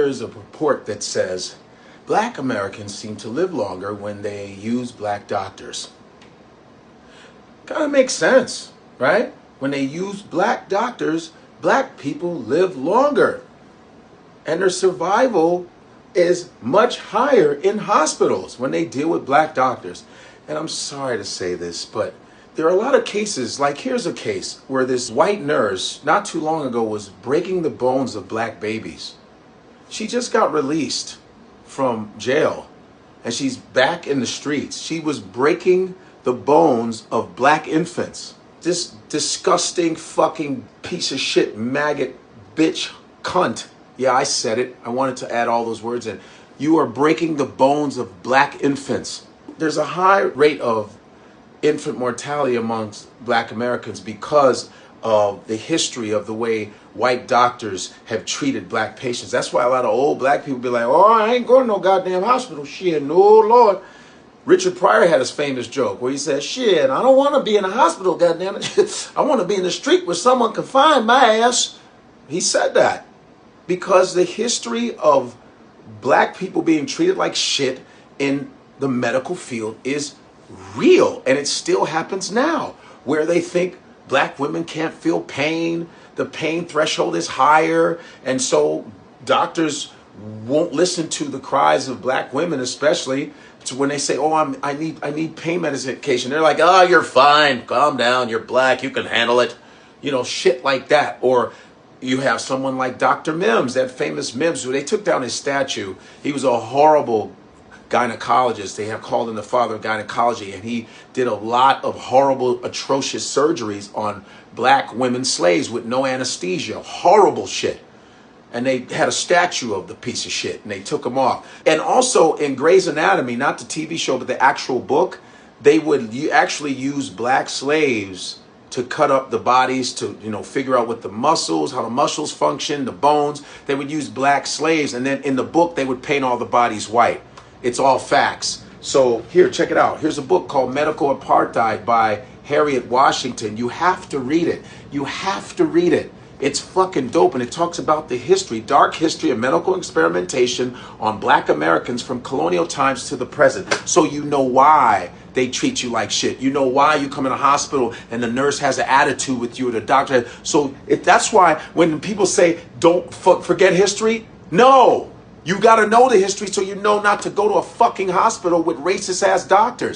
There's a report that says black Americans seem to live longer when they use black doctors. Kind of makes sense, right? When they use black doctors, black people live longer. And their survival is much higher in hospitals when they deal with black doctors. And I'm sorry to say this, but there are a lot of cases, like here's a case where this white nurse not too long ago was breaking the bones of black babies. She just got released from jail and she's back in the streets. She was breaking the bones of black infants. This disgusting fucking piece of shit, maggot, bitch, cunt. Yeah, I said it. I wanted to add all those words in. You are breaking the bones of black infants. There's a high rate of infant mortality amongst black Americans because of the history of the way white doctors have treated black patients. That's why a lot of old black people be like, oh, I ain't going to no goddamn hospital. Shit, no, Lord. Richard Pryor had his famous joke where he said, shit, I don't want to be in a hospital, goddamn it. I want to be in the street where someone can find my ass. He said that because the history of black people being treated like shit in the medical field is real. And it still happens now where they think black women can't feel pain. The pain threshold is higher. And so doctors won't listen to the cries of black women, especially when they say, oh, I need pain medication. They're like, oh, you're fine. Calm down. You're black. You can handle it. You know, shit like that. Or you have someone like Dr. Mims, that famous Mims, who they took down his statue. He was a horrible gynecologist. They have called him the father of gynecology, and he did a lot of horrible, atrocious surgeries on black women slaves with no anesthesia. Horrible shit. And they had a statue of the piece of shit, and they took him off. And also in Grey's Anatomy, not the TV show, but the actual book, they would actually use black slaves to cut up the bodies to, figure out what the muscles, how the muscles function, the bones. They would use black slaves, and then in the book, they would paint all the bodies white. It's all facts. So here, check it out. Here's a book called Medical Apartheid by Harriet Washington. You have to read it. You have to read it. It's fucking dope, and it talks about the history, dark history of medical experimentation on black Americans from colonial times to the present. So you know why they treat you like shit. You know why you come in a hospital and the nurse has an attitude with you or the doctor. So that's why when people say, don't forget history, no. You got to know the history so you know not to go to a fucking hospital with racist ass doctors.